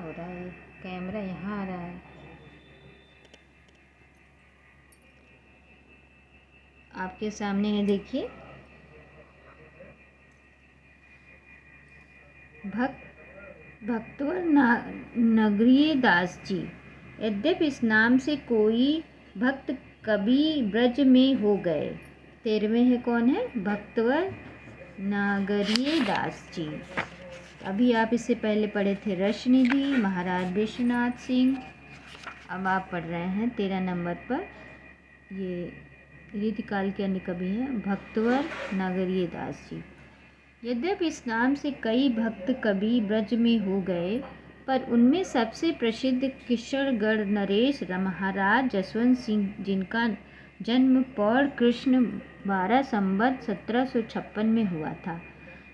हो रहा है? कैमरा यहाँ आ रहा है। आपके सामने है, देखिए। भक्तवर नगरीय दास जी। यद्यपि इस नाम से कोई भक्त कभी ब्रज में हो गए। 13वें है, कौन है? भक्तवर नागरीय दास जी। अभी आप इससे पहले पढ़े थे रसनिधि महाराज विश्वनाथ सिंह। अब आप पढ़ रहे हैं 13 नंबर पर, ये रीतिकाल के अन्य कवि हैं भक्तवर नागरीय दास जी। यद्यपि इस नाम से कई भक्त कवि ब्रज में हो गए, पर उनमें सबसे प्रसिद्ध किशनगढ़ नरेश महाराज जसवंत सिंह, जिनका जन्म पौड़ कृष्ण 12 संवत 1756 में हुआ था।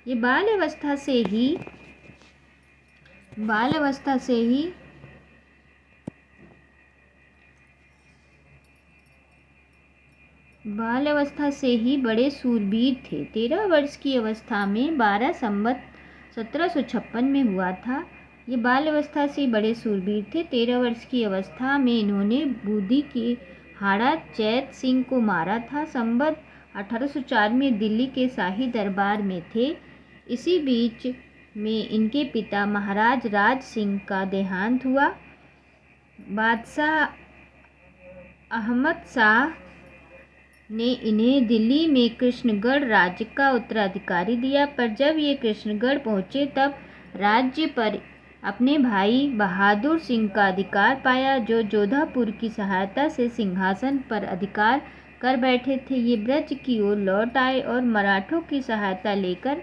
ये बाल्यावस्था से ही बड़े सूरबीर थे। 13 वर्ष की अवस्था में 12 संवत 1756 में हुआ था। ये बाल्यावस्था से बड़े सूरबीर थे। 13 वर्ष की अवस्था में इन्होंने बूंदी के हाड़ा चैत सिंह को मारा था। संवत 1804 में दिल्ली के शाही दरबार में थे। इसी बीच में इनके पिता महाराज राज सिंह का देहांत हुआ। बादशाह अहमद शाह ने इन्हें दिल्ली में कृष्णगढ़ राज्य का उत्तराधिकारी दिया, पर जब ये कृष्णगढ़ पहुंचे तब राज्य पर अपने भाई बहादुर सिंह का अधिकार पाया, जो जोधापुर की सहायता से सिंहासन पर अधिकार कर बैठे थे। ये ब्रज की ओर लौट आए और मराठों की सहायता लेकर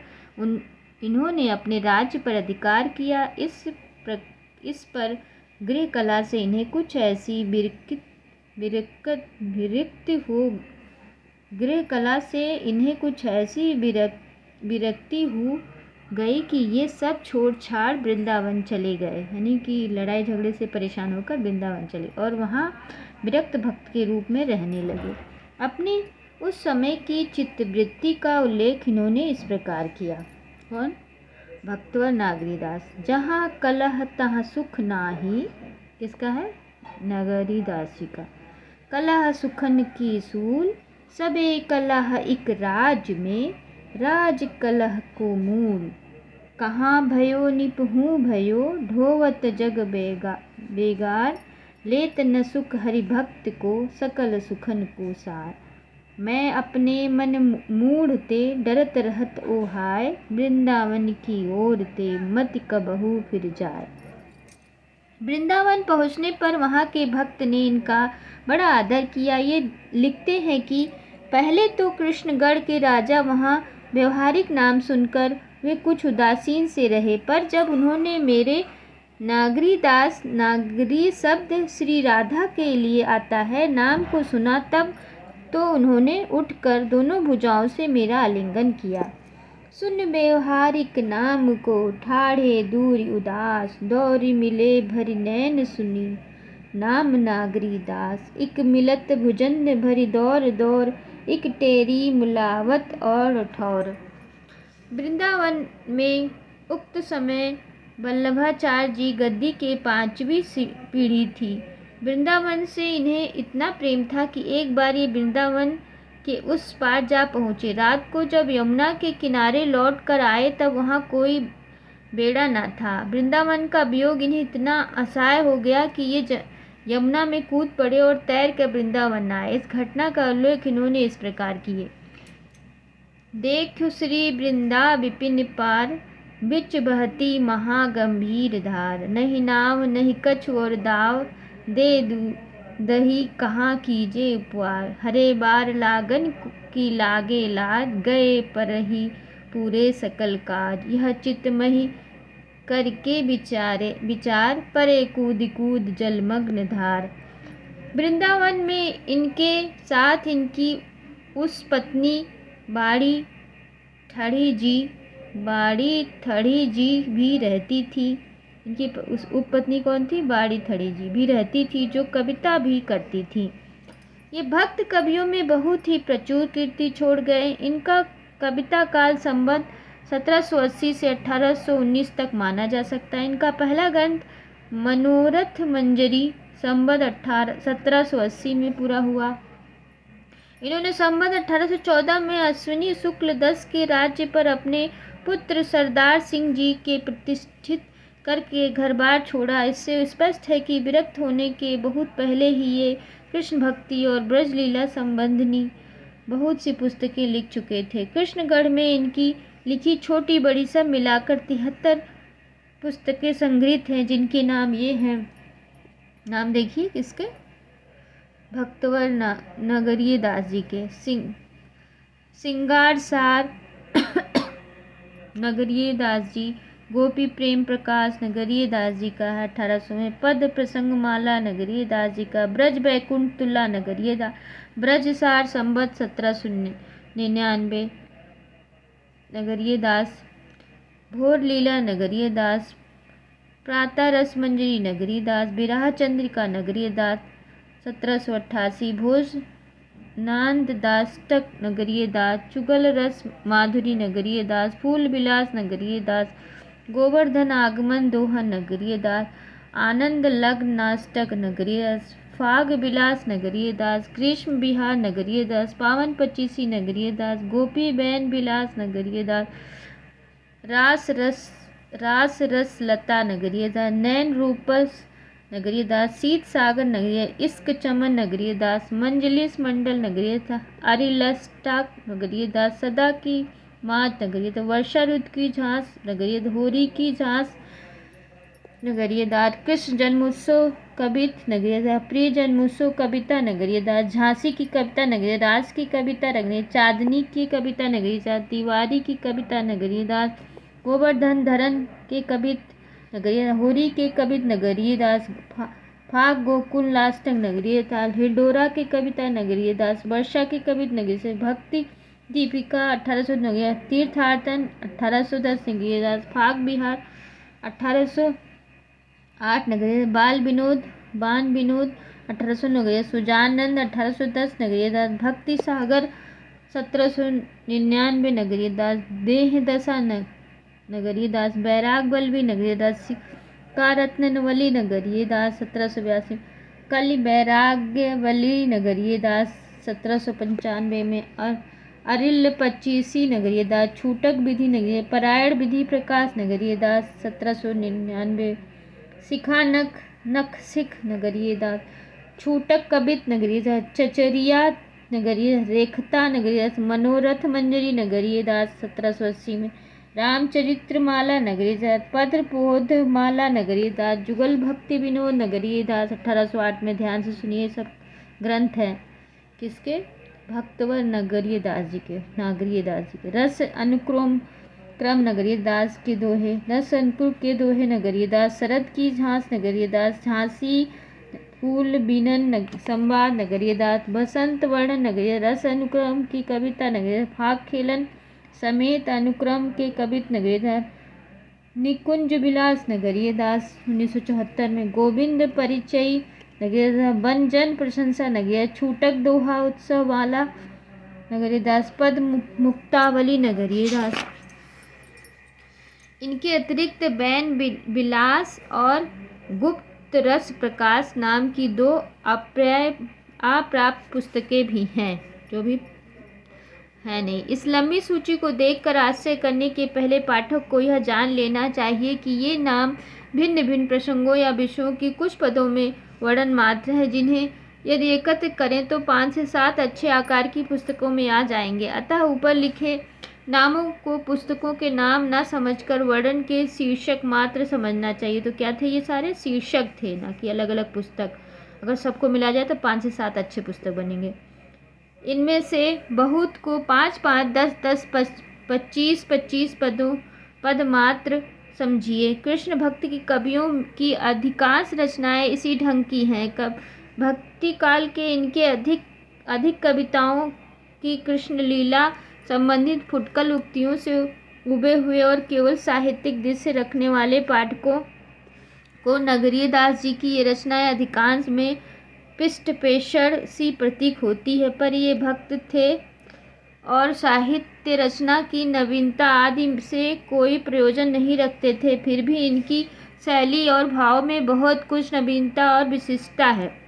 इन्होंने अपने राज्य पर अधिकार किया। इस पर गृह कला से इन्हें कुछ ऐसी विरक्ति हो गई कि ये सब छोड़ छाड़ वृंदावन चले गए, यानी कि लड़ाई झगड़े से परेशान होकर वृंदावन चले और वहाँ विरक्त भक्त के रूप में रहने लगे। अपनी उस समय की चित्तवृत्ति का उल्लेख इन्होंने इस प्रकार किया। कौन? भक्तवर नागरीदास। जहाँ कलह तहाँ सुख नाही, किसका है? नागरीदास जी का। कलह सुखन की सूल, सबे कलह इक राज में, राज कलह को मूल। कहाँ भयो निपहू भयो, ढोवत जग बेगार, लेत न सुख हरि भक्त को, सकल सुखन को सार। मैं अपने मन मूढ़ ते, डरत रहत ओ हाय, वृंदावन की ओर ते मति कबहू फिर जाए। वृंदावन पहुँचने पर वहाँ के भक्त ने इनका बड़ा आदर किया। ये लिखते हैं कि पहले तो कृष्णगढ़ के राजा वहाँ व्यवहारिक नाम सुनकर वे कुछ उदासीन से रहे, पर जब उन्होंने मेरे नागरी शब्द श्री राधा के लिए आता है नाम को सुना, तब तो उन्होंने उठकर दोनों भुजाओं से मेरा आलिंगन किया। सुन व्यवहारिक नाम को, ठाढ़े दूरी उदास, दौरी मिले भरी नैन सुनी, नाम नागरी दास। इक मिलत भुजंद भरी दौर दौर, इक टेरी मुलावत और ठौर। वृंदावन में उक्त समय वल्लभाचार्य जी गद्दी के 5वीं पीढ़ी थी। वृंदावन से इन्हें इतना प्रेम था कि एक बार ये वृंदावन के उस पार जा पहुँचे। रात को जब यमुना के किनारे लौट कर आए तब वहाँ कोई बेड़ा न था। वृंदावन का वियोग इन्हें इतना असह्य हो गया कि ये यमुना में कूद पड़े और तैर कर वृंदावन आए। इस घटना का उल्लेख इन्होंने इस प्रकार किए। देखो श्री वृंदा विपिन पार, बिच बहती महागंभीर धार, नहीं नाव नहीं कछु और दाव, दे दही कहाँ कीजे उपवार। हरे बार लागन की लागे लाज, गए पर ही पूरे सकल काज। यह चित्तमही करके विचार, परे कूद कूद जलमग्न धार। वृंदावन में इनके साथ इनकी उस पत्नी बाड़ी थड़ी जी भी रहती थी। इनकी उस उपपत्नी कौन थी? बाड़ी थड़ी जी भी रहती थी, जो कविता भी करती थी। ये भक्त कवियों में बहुत ही प्रचुर कीर्ति छोड़ गए। इनका कविता काल संवत 1780 से 1819 तक माना जा सकता है। इनका पहला ग्रंथ मनोरथ मंजरी संवत 1780 में पूरा हुआ। इन्होंने संवत 1814 में अश्विनी शुक्ल 10 के राज्य पर अपने पुत्र सरदार सिंह जी के प्रतिष्ठित करके घर बार छोड़ा। इससे स्पष्ट है कि विरक्त होने के बहुत पहले ही ये कृष्ण भक्ति और ब्रजलीला संबंधी बहुत सी पुस्तकें लिख चुके थे। कृष्णगढ़ में इनकी लिखी छोटी बड़ी सब मिलाकर 73 पुस्तकें संग्रहित हैं, जिनके नाम ये हैं। नाम देखिए किसके, भक्तवर नगरीय दास जी के, सिंगार सार नगरीय दास जी, गोपी प्रेम प्रकाश नगरीय दास जी का है 1800 में, पद प्रसंग माला नगरीय दास जी का, ब्रज बैकुंठ तुला नगरीय दास, ब्रज सार संवत 1799 नगरीय दास, भोर लीला नगरीय दास, प्रातः रस मंजरी नगरीय दास, बिरहा चंद्रिका नगरीय दास 1788, भोज नांद दाष्टक नगरीय दास, चुगल रस माधुरी नगरीय दास, फूल विलास नगरीय दास, गोवर्धन आगमन दोहा नगरीय दास, आनंद लग्न नाष्टक नगरीय दास, फाग विलास नगरीय दास, ग्रीष्म बिहार नगरीय दास, पावन पचीसी नगरीय दास, गोपी बैन विलास नगरीय दास, रास रस लता नगरीय दास, नैन रूपस नगरीय दास, शीत सागर नगरीय, इश्क चमन नगरीय दास, मंजलिस मंडल नगरीय दास, अरिलस्टाक नगरीय दास, सदा की मात नगरीय दास, वर्षा ऋतु की झांस नगरीय दास, होरी की झांस नगरीय दास, कृष्ण जन्मोत्सव कवित नगरीय दास, प्रिय जन्मोत्सव कविता नगरीय दास, झांसी की कविता नगरीय दास की कविता नगरीय, चांदनी की कविता नगरीय दास, तिवारी की कविता नगरीय दास, गोवर्धन धरन के कवित नगरीय, होरी के कवित नगरीय दास, फाग गोकुल लास्टक नगरीय दास, हिडोरा के कविता नगरीय दास, वर्षा के कवित नगरीय दास, भक्ति दीपिका 1800 नगरीय, तीर्थाटन 1810 नगरीय दास, फाग बिहार 1808 नगरीय, बान विनोद 1800 नगरीय, सुजानंद 1810 नगरीय दास, भक्ति सागर 1799 नगरीय दास, देह दशा नगरीय दास, बैराग बल्लभी नगरीय दास, का रत्नवली नगरीय दास 1782, कलि बैराग्यवली नगरीय दास 1795 में, अरिल पच्चीसी नगरीय दास, छूटक विधि नगरीय, परायण विधि प्रकाश नगरीय दास 1799, नख सिख नगरीय दास, छूटक कवित नगरीय दास, चचरिया नगरीय, रेखता नगरीय दास, मनोरथ मंजरी नगरीय दास 1780 में, रामचरित्र माला नगरीय दास, पद्र पोध माला नगरीय दास, जुगल भक्ति विनोद नगरीय दास 1808 में। ध्यान से सुनिए, सब ग्रंथ हैं किसके, भक्तवर नगरीय दास जी के, रस अनुक्रम नगरीय दास के दोहे, रस अनुक्रम के दोहे नगरीय दास, शरद की झांस नगरीय दास, झांसी फूल बीनन संवाद नगरीय दास, बसंत वर्ण नगरीय, रस अनुक्रम की कविता नगरीय, फाग खेलन समेत अनुक्रम के कवित नगरीय दास, निकुंज विलास नगरीय दास 1974 में, गोविंद परिचय नगरीय दास, वन जन प्रशंसा नगरीय, छूटक दोहा उत्सव वाला नगरीय दास, पद मुक्तावली नगरीय दास। इनके अतिरिक्त बैन विलास और गुप्त रस प्रकाश नाम की 2 अप्राप्त पुस्तकें भी हैं, जो भी है नहीं। इस लंबी सूची को देखकर आश्चर्य करने के पहले पाठक को यह जान लेना चाहिए कि ये नाम भिन्न भिन्न प्रसंगों या विषयों की कुछ पदों में वर्णन मात्र है, जिन्हें यदि एकत्र करें तो 5 से 7 अच्छे आकार की पुस्तकों में आ जाएंगे। अतः ऊपर लिखे नामों को पुस्तकों के नाम न समझकर वर्णन के शीर्षक मात्र समझना चाहिए। तो क्या थे, ये सारे शीर्षक थे, ना कि अलग अलग पुस्तक। अगर सबको मिला जाए तो 5 से 7 अच्छे पुस्तक बनेंगे। इनमें से बहुत को 5-5, 10-10, 25-25 पद मात्र समझिए। कृष्ण भक्ति की कवियों की अधिकांश रचनाएं इसी ढंग की हैं। भक्ति काल के इनके अधिक कविताओं की कृष्ण लीला संबंधित फुटकल उक्तियों से उबे हुए और केवल साहित्यिक दृश्य रखने वाले पाठकों को नगरीय दास जी की ये रचनाएं अधिकांश में पृष्ठपेशर सी प्रतीक होती है, पर ये भक्त थे और साहित्य रचना की नवीनता आदि से कोई प्रयोजन नहीं रखते थे। फिर भी इनकी शैली और भाव में बहुत कुछ नवीनता और विशिष्टता है।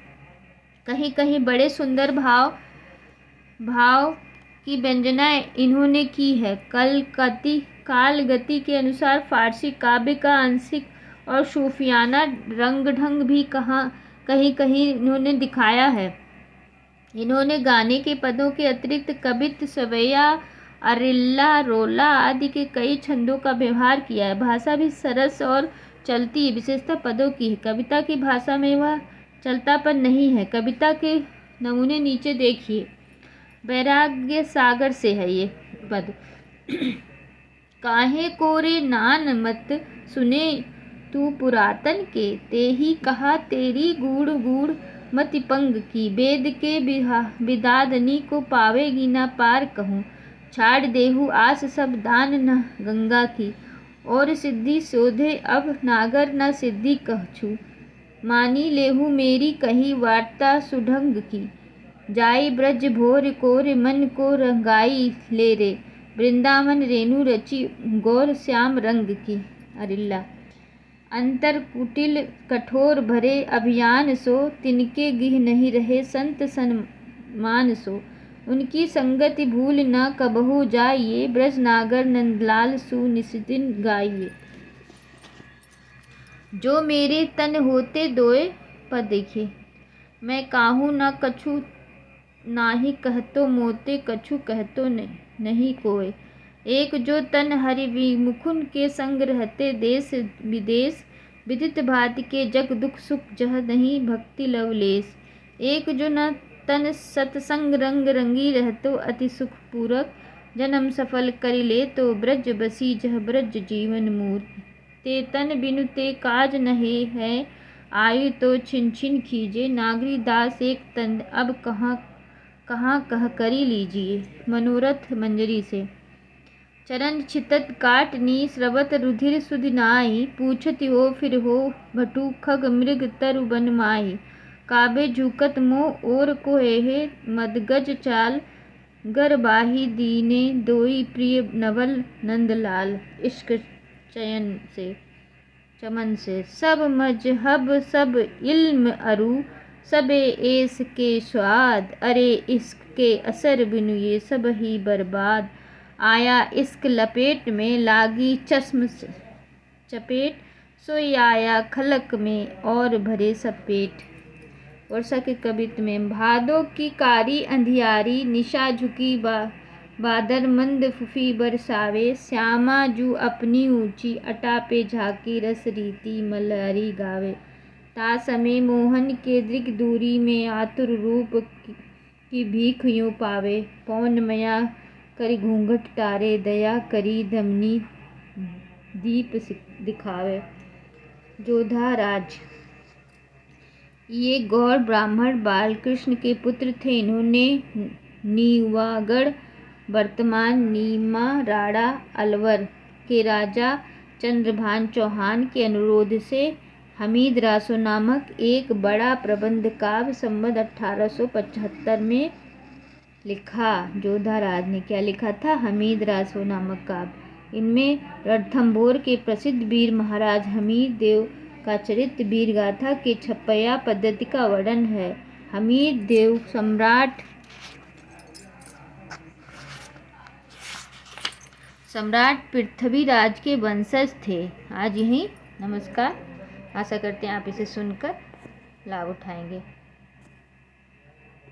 कहीं कहीं बड़े सुंदर भाव की व्यंजना इन्होंने की है। काल गति के अनुसार फारसी काव्य का आंशिक और सूफियाना रंग ढंग भी कहीं कहीं इन्होंने दिखाया है। इन्होंने गाने के पदों के अतिरिक्त कवित्त, सवैया, अरिल्ला, रोला आदि के कई छंदों का व्यवहार किया है। भाषा भी सरस और चलती है, विशेषता पदों की है। कविता की भाषा में वह चलतापन नहीं है। कविता के नमूने नीचे देखिए। वैराग्य सागर से है ये पद। काहे कोरे नान मत सुने तू पुरातन के, तेही कहा तेरी गूढ़ गूढ़ मति पंग की। वेद के विदादनी को पावेगी न पार कहूँ, छाड़ देहु आस सब दान न गंगा की। और सिद्धि शोधे अब नागर न सिद्धि कहछू, मानी लेहु मेरी कही वार्ता सुढंग की। जाई ब्रज भोर कोर मन को रंगाई ले रे, वृंदावन रेणु रची गौर श्याम रंग की। अरिल्ला। अंतर कुटिल कठोर भरे अभियान सो, तिनके गिह नहीं रहे संत सन्मान सो। उनकी संगति भूल न कबहू जाइए, ब्रज नागर नंदलाल सु निस्दिन गाइए। जो मेरे तन होते दोए पद देखिए। मैं काहू न कछु नाही कहतो मोते, कछु कहतो नहीं कोय। एक जो तन हरि विमुखुन के संग रहते, देश विदेश विदित भांति के जग दुख सुख जह नहीं भक्ति लवलेश। एक जो न तन सतसंग रंग रंगी रहतो, अति सुख पूरक जन्म सफल करि ले तो, ब्रज बसी जह ब्रज जीवन मूर। ते तन बिनु ते काज नहे है, आयु तो छिन छिन खीजे। नागरी दास एक तन अब कहाँ कह करी लीजिए। मनोरथ मंजरी से। चरण छितत काटनी स्रवत रुधिर सुधि नाई, पूछति हो फिर हो भटू खग मृग तरु बन माही। काबे झुकत मोह और को हे मदगज चाल, गरबाही दीने दोई प्रिय नवल नंदलाल। इश्क चमन से। सब मजहब सब इल्म अरु, सबे एस के स्वाद। अरे इश्क के असर बिनु ये सब ही बर्बाद। आया इश्क लपेट में लागी चश्म चपेट, सोई आया खलक में और भरे सब पेट। वर्षा के कवित्व में। भादों की कारी अंधियारी, निशा झुकी बादर मंद फुफी बरसावे। श्यामा जू अपनी ऊंची अटा पे झाकी, रस रीति मलहरी गावे। तासमे मोहन के दृग दूरी में, आतुर रूप की भीख यूं पावे। पौन मया करी घूंघट तारे, दया करी धमनी दीप दिखावे। जोधा राज। ये गौर ब्राह्मण बालकृष्ण के पुत्र थे। इन्होंने नीवागढ़ वर्तमान नीमा राड़ा अलवर के राजा चंद्रभान चौहान के अनुरोध से हमीद रासो नामक एक बड़ा प्रबंध काव्य संवत 1875 में लिखा। जोधा राज ने क्या लिखा था? हमीद रासो नामक काव्य। इनमें रणथंभौर के प्रसिद्ध वीर महाराज हमीद देव का चरित्र, वीर गाथा के छपैया पद्धति का वर्णन है। हमीद देव सम्राट पृथ्वीराज के वंशज थे। आज यहीं नमस्कार। आशा करते हैं आप इसे सुनकर लाभ उठाएंगे।